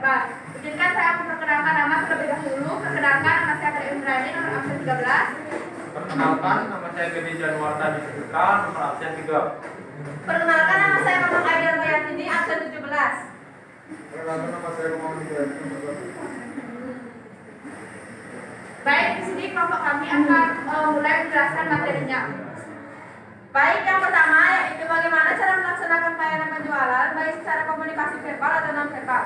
verbal. Izinkan saya memperkenalkan nama terlebih dahulu. Perkenalkan, nama saya Feri Indrani, nomor absen 13. Perkenalkan, nama saya Gede Januarta Disputa, nomor absen 3. Perkenalkan, nama saya Mamang Aidan Bayatini, absen 17. Perkenalkan, nama saya Mamang Aidan nomor 12. Baik, di sini kelompok kami akan mulai menjelaskan materinya. Baik, yang pertama yaitu bagaimana cara melaksanakan pelayanan penjualan baik secara komunikasi verbal atau non verbal.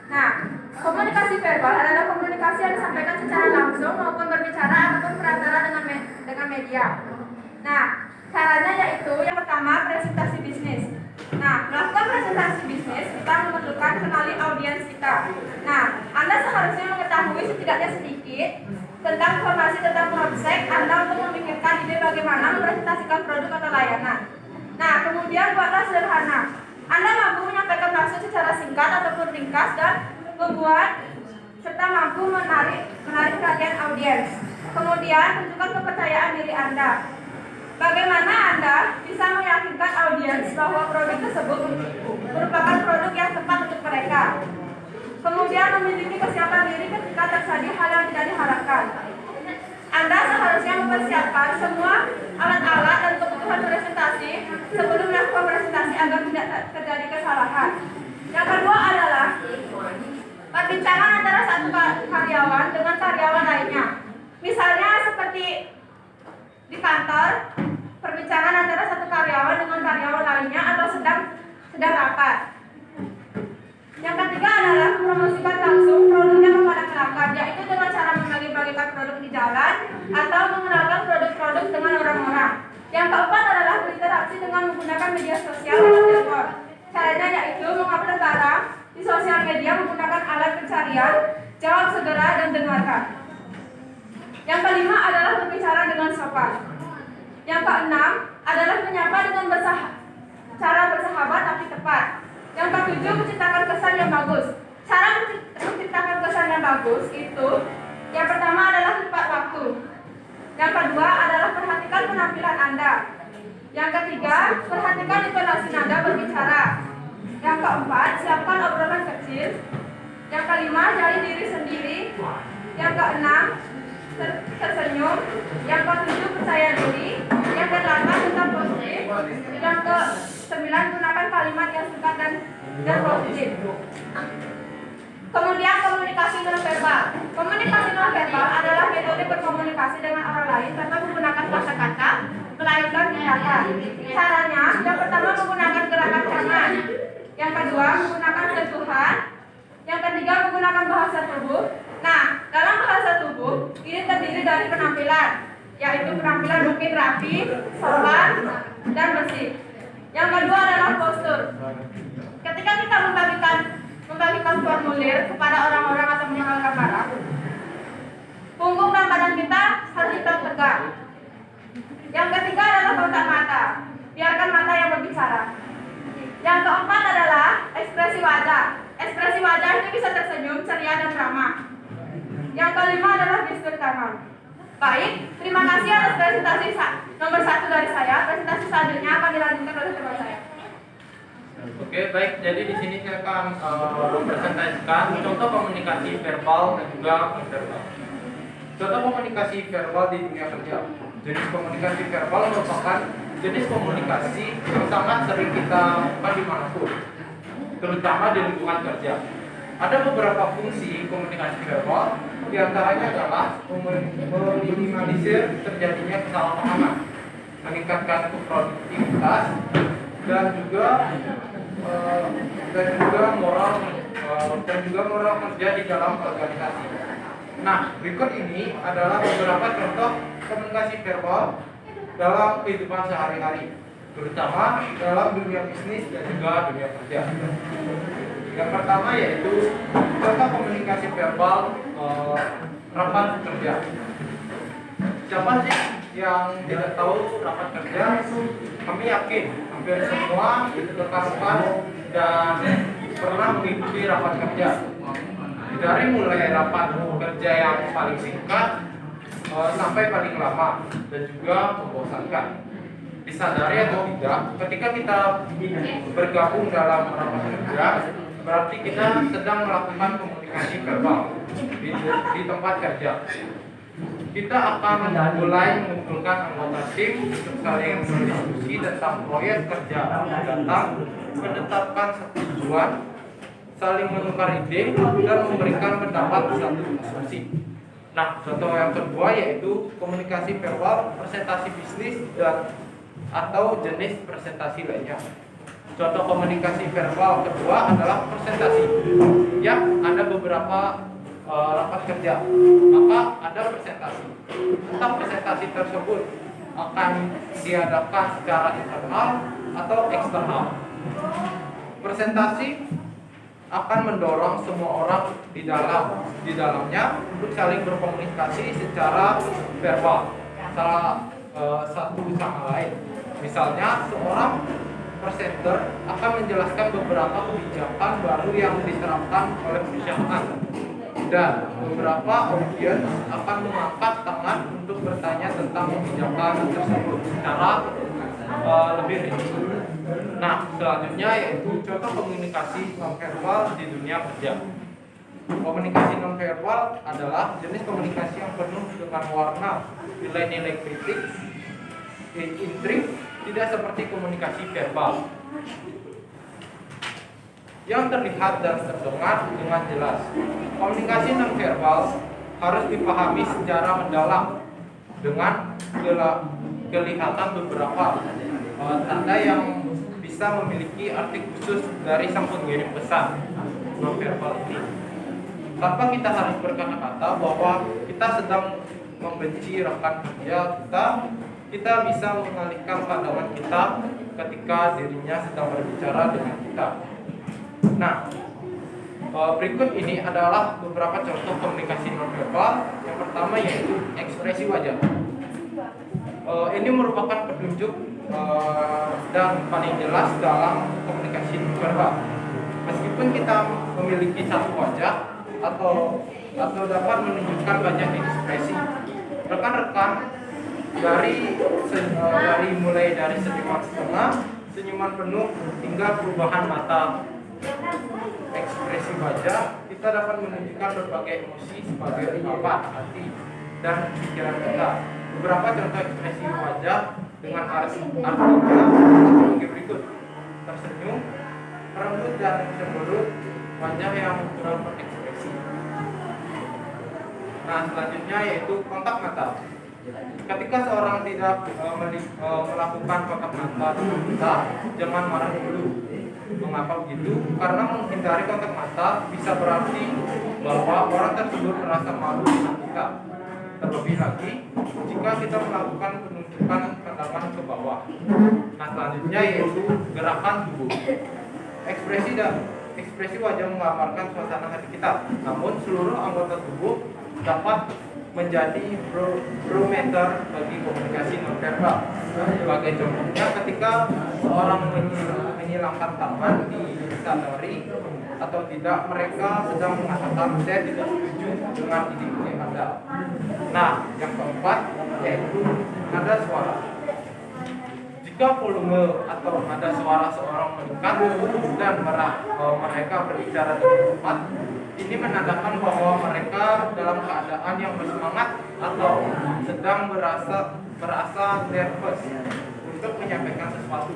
Nah, komunikasi verbal adalah komunikasi yang disampaikan secara langsung maupun berbicara ataupun perantara dengan media. Nah, caranya yaitu yang pertama presentasi bisnis. Nah, melakukan presentasi bisnis kita memerlukan kenali audiens kita. Nah, Anda seharusnya mengetahui setidaknya sedikit tentang informasi tentang konsep Anda untuk memikirkan ide bagaimana mempresentasikan produk atau layanan. Nah, kemudian buatlah sederhana. Anda mampu menyampaikan maksud secara singkat ataupun ringkas dan membuat serta mampu menarik perhatian audiens. Kemudian tunjukkan kepercayaan diri Anda. Bagaimana Anda bisa meyakinkan audiens bahwa produk tersebut merupakan produk yang tepat untuk mereka. Kemudian memiliki kesiapan diri ketika terjadi hal yang tidak diharapkan. Anda seharusnya mempersiapkan semua alat-alat dan kebutuhan presentasi sebelum melakukan presentasi agar tidak terjadi kesalahan. Yang kedua adalah perbincangan antara satu karyawan dengan karyawan lainnya. Misalnya seperti di kantor, perbincangan antara satu karyawan dengan karyawan lainnya atau sedang rapat. Yang ketiga adalah mempromosikan langsung produknya kepada pelanggan, yaitu dengan cara membagi-bagikan produk di jalan atau mengenalkan produk-produk dengan orang-orang. Yang keempat adalah berinteraksi dengan menggunakan media sosial atau telepon. Caranya yaitu mengupload barang di sosial media menggunakan alat pencarian, jawab segera dan dengarkan. Yang kelima adalah berbicara dengan sopan. Yang keenam adalah menyapa dengan cara bersahabat tapi tepat. Yang ketujuh, menciptakan kesan yang bagus. Cara menciptakan kesan yang bagus itu yang pertama adalah tepat waktu. Yang kedua adalah perhatikan penampilan Anda. Yang ketiga, perhatikan intonasi nada berbicara. Yang keempat, siapkan obrolan kecil. Yang kelima, jali diri sendiri. Yang keenam, tersenyum. Yang ketujuh, percaya diri. Yang kedelapan, tetap positif. Yang ke-9, gunakan kalimat yang singkat dan positif. Kemudian komunikasi nonverbal. Komunikasi nonverbal adalah metode berkomunikasi dengan orang lain tanpa menggunakan kata-kata, melainkan tindakan. Caranya, yang pertama menggunakan gerakan tangan. Yang kedua, menggunakan sentuhan. Yang ketiga, menggunakan bahasa tubuh. Nah, dalam bahasa tubuh, ini terdiri dari penampilan, yaitu penampilan mungkin rapi, sopan, dan bersih. Yang kedua adalah postur. Ketika kita membagikan formulir kepada orang-orang atau menyampaikan barang, punggung dan badan kita harus tetap tegak. Yang ketiga adalah kontak mata. Biarkan mata yang berbicara. Yang keempat adalah ekspresi wajah. Ekspresi wajah itu bisa tersenyum, ceria, dan ramah. Yang kelima adalah gestur tangan. Baik, terima kasih atas presentasi nomor 1 dari saya. Presentasi selanjutnya akan dilanjutkan oleh teman saya. Oke, baik. Jadi di sini saya akan mempresentasikan contoh komunikasi verbal dan juga nonverbal. Contoh komunikasi verbal di dunia kerja. Jenis komunikasi verbal merupakan jenis komunikasi yang sangat sering kita lakukan dimanapun, terutama di lingkungan kerja. Ada beberapa fungsi komunikasi verbal, diantaranya adalah meminimalisir terjadinya kesalahpahaman, meningkatkan produktivitas, dan juga moral kerja di dalam organisasi. Nah, berikut ini adalah beberapa contoh komunikasi verbal dalam kehidupan sehari-hari, terutama dalam dunia bisnis dan juga dunia kerja. Yang pertama yaitu contoh komunikasi verbal rapat kerja. Siapa sih yang tidak tahu rapat kerja? Kami yakin hampir semua rekan-rekan dan pernah mengikuti rapat kerja. Dari mulai rapat kerja yang paling singkat sampai paling lama dan juga membosankan. Disadari atau tidak, ketika kita bergabung dalam rapat kerja, berarti kita sedang melakukan komunikasi verbal di tempat kerja. Kita akan mulai mengumpulkan anggota tim untuk saling berdiskusi tentang proyek kerja mendatang, menetapkan satu tujuan, saling menukar ide, dan memberikan pendapat satu diskusi. Nah, contoh yang kedua yaitu komunikasi verbal, presentasi bisnis, dan atau jenis presentasi lainnya. Contoh komunikasi verbal kedua adalah presentasi. Ya, ada beberapa rapat kerja, maka ada presentasi. Entah presentasi tersebut akan diadakan secara internal atau eksternal. Presentasi akan mendorong semua orang di dalamnya untuk saling berkomunikasi secara verbal satu sama lain. Misalnya seorang presenter akan menjelaskan beberapa kebijakan baru yang diterapkan oleh perusahaan, dan beberapa audiens akan mengangkat tangan untuk bertanya tentang kebijakan tersebut secara lebih rinci. Nah, selanjutnya yaitu contoh komunikasi nonverbal di dunia kerja. Komunikasi nonverbal adalah jenis komunikasi yang penuh dengan warna, nilai-nilai kritik, intrik, tidak seperti komunikasi verbal yang terlihat dan terdengar dengan jelas. Komunikasi nonverbal harus dipahami secara mendalam dengan kelihatan beberapa tanda yang bisa memiliki arti khusus dari sang pengirim pesan nonverbal ini. Tanpa kita harus berkata-kata bahwa kita sedang membenci rekan kerja kita bisa mengalihkan pandangan kita ketika dirinya sedang berbicara dengan kita. Nah, berikut ini adalah beberapa contoh komunikasi nonverbal. Yang pertama yaitu ekspresi wajah. Ini merupakan petunjuk dan paling jelas dalam komunikasi nonverbal. Meskipun kita memiliki satu wajah atau dapat menunjukkan banyak ekspresi, rekan-rekan dari mulai dari senyuman setengah, senyuman penuh, hingga perubahan mata, ekspresi wajah, kita dapat menunjukkan berbagai emosi sebagai ungkapan hati dan pikiran kita. Beberapa contoh ekspresi wajah dengan artinya sebagai berikut: tersenyum, merenggut dan cemberut, wajah yang kurang berekspresi. Nah, selanjutnya yaitu kontak mata. Ketika seorang tidak melakukan kontak mata dengan kita, jangan marah dulu. Mengapa begitu? Karena menghindari kontak mata bisa berarti bahwa orang tersebut merasa malu dengan kita. Terlebih lagi jika kita melakukan penunjukan pandangan ke bawah. Nah, selanjutnya yaitu gerakan tubuh. Ekspresi wajah menggambarkan suasana hati kita. Namun seluruh anggota tubuh dapat menjadi barometer bagi komunikasi nonverbal. Sebagai contohnya, ketika seorang menyilangkan tangan disadari atau tidak, mereka sedang mengatakan saya tidak setuju dengan ide Anda. Nah, yang keempat yaitu nada suara. Jika volume atau nada suara seorang meningkat dan mereka berbicara dengan cepat, ini menandakan bahwa mereka dalam keadaan yang bersemangat atau sedang merasa nervous untuk menyampaikan sesuatu.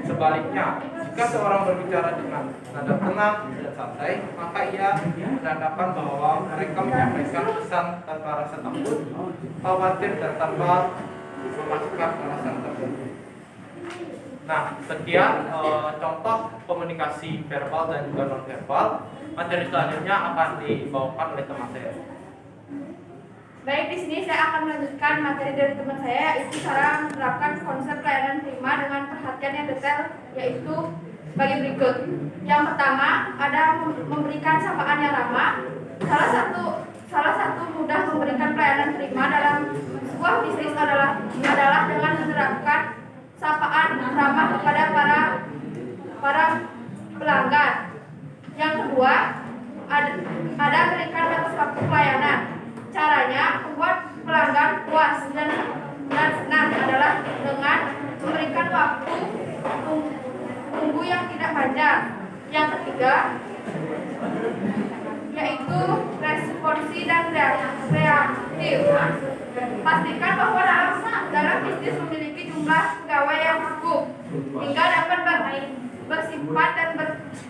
Sebaliknya, jika seorang berbicara dengan nada tenang dan santai, maka ia menandakan bahwa mereka menyampaikan pesan tanpa rasa takut, khawatir, dan tanpa memasukkan alasan tertentu. Nah, sekian contoh komunikasi verbal dan juga non-verbal. Materi selanjutnya akan dibawakan oleh teman saya. Baik, di sini saya akan melanjutkan materi dari teman saya, yaitu cara menerapkan konsep pelayanan prima dengan perhatian yang detail, yaitu bagi berikut. Yang pertama, ada memberikan sapaan yang ramah. Salah satu mudah memberikan pelayanan prima dalam sebuah bisnis adalah dengan menerapkan sapaan ramah kepada para pelanggan. Yang kedua, ada berikan batas waktu pelayanan. Caranya membuat pelanggan puas dan senang adalah dengan memberikan waktu tunggu yang tidak panjang. Yang ketiga, kreatif. Pastikan bahwa dalam bisnis memiliki jumlah pegawai yang cukup hingga dapat bersifat dan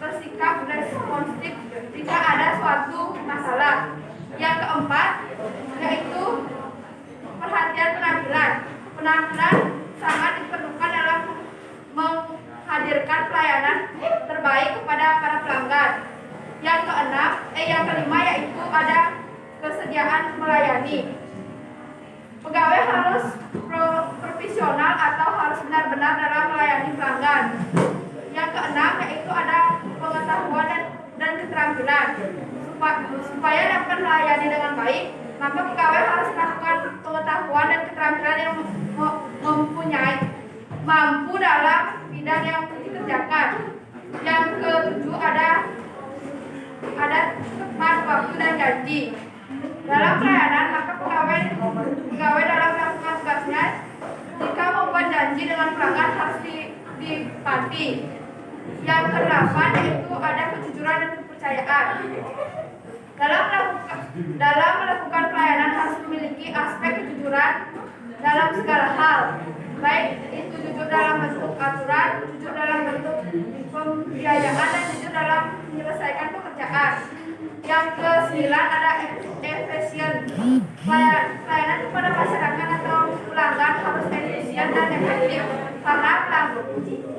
bersikap responsif jika ada suatu masalah. Yang keempat yaitu perhatian penampilan. Penampilan sangat diperlukan dalam menghadirkan pelayanan terbaik kepada para pelanggan. Yang kelima yaitu ada kesediaan melayani. Pegawai harus profesional atau harus benar-benar dalam melayani pelanggan. Yang keenam yaitu ada pengetahuan dan keterampilan. Supaya dapat melayani dengan baik, maka pegawai harus melakukan pengetahuan dan keterampilan yang mampu dalam bidang yang dikerjakan. Yang ketujuh ada tepat waktu dan janji. Dalam pelayanan, maka pegawai dalam melakukan tugasnya jika membuat janji dengan pelanggan harus dipati. Yang kedelapan yaitu ada kejujuran dan kepercayaan. Dalam melakukan pelayanan harus memiliki aspek kejujuran dalam segala hal, baik itu jujur dalam bentuk aturan, jujur dalam bentuk pembiayaan, dan jujur dalam menyelesaikan pekerjaan. Yang ke-9 ada efisien. Pelayanan kepada masyarakat atau pelanggan harus efisien dan efektif karena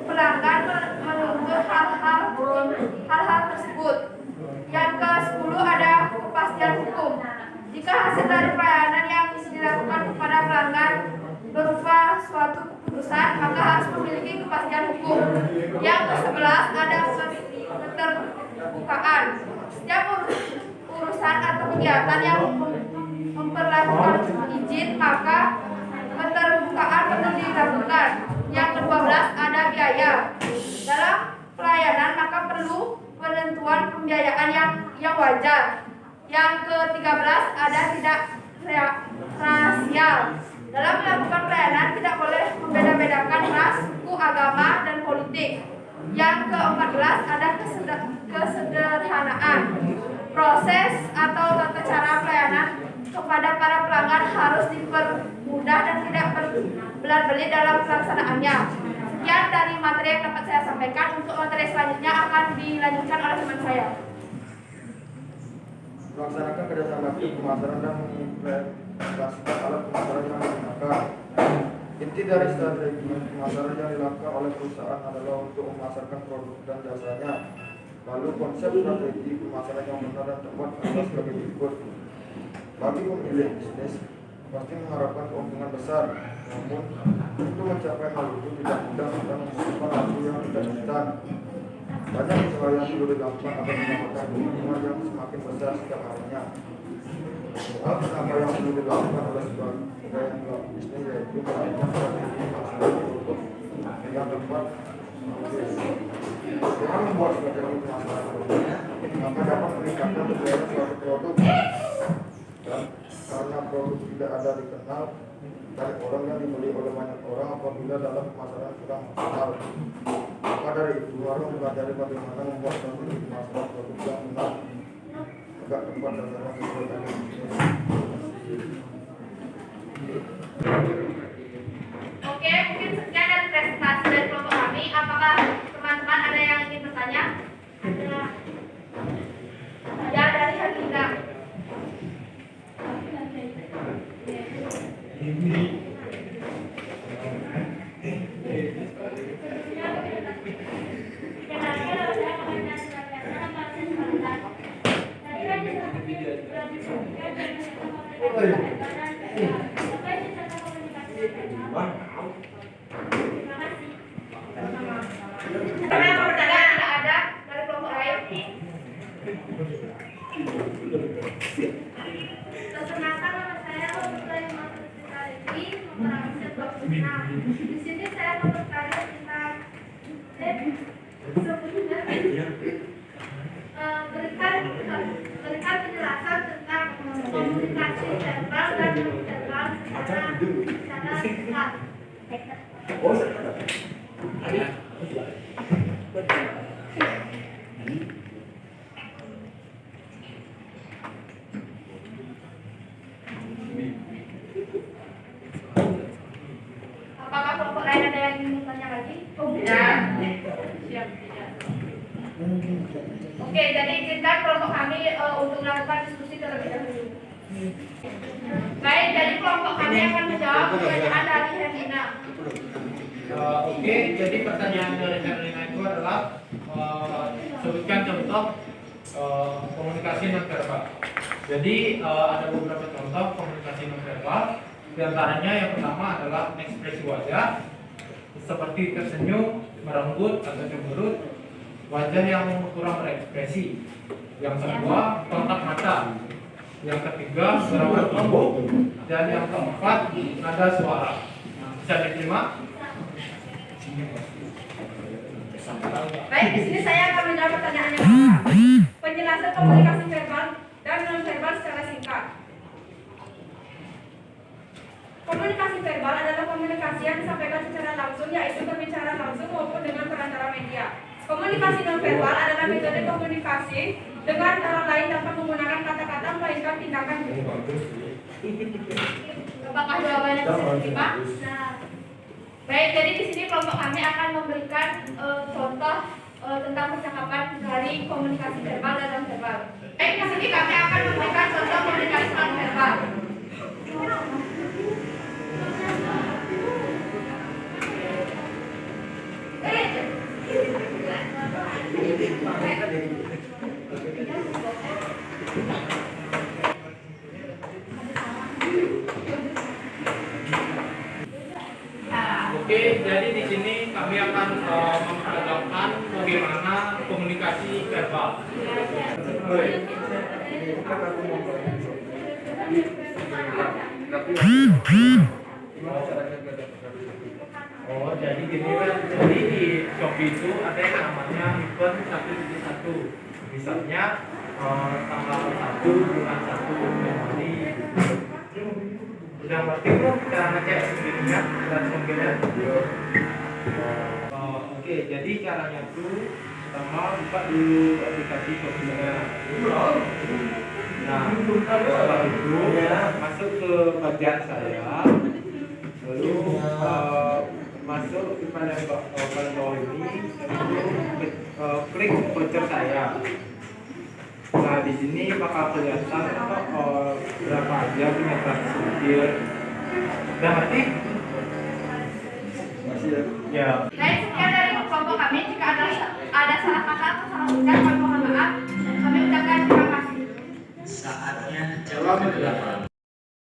pelanggan menuntut hal-hal tersebut. Yang ke-10 ada kepastian hukum. Jika hasil dari pelayanan yang dilakukan kepada pelanggan berupa suatu keputusan, maka harus memiliki kepastian hukum. Yang ke-11 ada keterbukaan. Setiap urusan atau kegiatan yang memperlakukan izin, maka keterbukaan perlu dilakukan. Yang ke-12 ada biaya. Dalam pelayanan maka perlu penentuan pembiayaan yang wajar. Yang ke-13 ada tidak rasial. Dalam melakukan pelayanan tidak boleh membeda-bedakan ras, suku, agama, dan politik. Yang ke-14 ada kesederhanaan. Proses atau tata cara pelayanan kepada para pelanggan harus dipermudah dan tidak berbelit-belit dalam pelaksanaannya. Sekian dari materi yang dapat saya sampaikan. Untuk materi selanjutnya akan dilanjutkan oleh teman saya. Melaksanakan kerjasama tim pemasaran dan mengimplementasikan alat pemasaran yang digunakan. Inti dari strategi pemasaran yang dilakukan oleh perusahaan adalah untuk memasarkan produk dan jasanya. Lalu konsep strategi pemasaran yang benar dan tepat adalah sebagai berikut. Bagi pemilik bisnis pasti mengharapkan keuntungan besar, namun untuk mencapai hal itu tidak mudah dan membutuhkan waktu yang tidak instan. Banyak usaha yang perlu dilakukan agar mendapatkan keuntungan yang semakin besar setiap harinya. Hal pertama yang perlu dilakukan oleh sebagai pelaku bisnis yaitu melakukan strategi pemasaran produk yang tepat. Dengan membuat strategi pemasaran produk, maka dapat meningkatkan penjualan suatu produk. Dan karena produk tidak ada dikenal dari orang yang dibeli oleh banyak orang apabila dalam pemasaran kurang maksimal. Maka dari itu harus mempelajari bagaimana membuat strategi pemasaran produk yang benar, agak tepat sasaran sesuai dengan bisnis. Oke, mungkin sekian dari presentasi dari kelompok kami. Apakah teman-teman ada yang ingin bertanya? Ya, dari Hadida. Di sini saya mau bertanya tentang berikan penjelasan tentang komunikasi verbal dan non-verbal secara singkat. apakah kelompok lain ada yang ingin bertanya lagi? Oh, tidak. Siap, tidak. Oke, jadi izinkan kelompok kami untuk melakukan diskusi terlebih dahulu. Baik, jadi kelompok kami akan menjawab pertanyaan dari Herlina. Oke, jadi pertanyaan dari Herlina itu adalah sebutkan contoh komunikasi nonverbal. Jadi ada beberapa contoh komunikasi nonverbal. Di antaranya yang pertama adalah ekspresi wajah, seperti tersenyum, merenggut atau cemberut, wajah yang kurang berekspresi. Yang kedua, kontak mata. Yang ketiga, gerakan tubuh. Dan yang keempat, nada suara. Bisa diterima? Baik, di sini saya akan menjawab pertanyaannya Bapak. Penjelasan komunikasi verbal dan non-verbal secara singkat. Komunikasi verbal adalah komunikasi yang disampaikan secara langsung, yaitu berbicara langsung maupun dengan perantara media. Komunikasi non-verbal adalah metode komunikasi dengan orang lain tanpa menggunakan kata-kata melainkan tindakan. Apakah jawabannya bisa diterima? Nah, baik, jadi di sini kelompok kami akan memberikan contoh tentang percakapan dari komunikasi verbal dan non-verbal. Baik, di sini kami akan memberikan contoh komunikasi non-verbal. Oke, jadi di sini kami akan memperagakan bagaimana komunikasi verbal. Oh, jadi gini kan, jadi di Shopee itu ada yang namanya event 1.1. Misalnya tanggal 1 bulan 1 Januari. Udah ngerti belum cara ngecek sendirinya dan sebagainya? Oke, jadi caranya itu pertama buka dulu aplikasi Shopee-nya. Nah, setelah itu masuk ke bagian saya, lalu masuk kepada bawah ini, lalu klik voucher saya. Nah, di sini bakal kelihatan berapa aja punya transaksi. Udah ngerti? Masih ya? Ya. Baik, sekian dari kelompok kami. Jika ada salah kata atau salah ucap, kami mohon maaf. Kami ucapkan terima kasih. Saatnya jawab.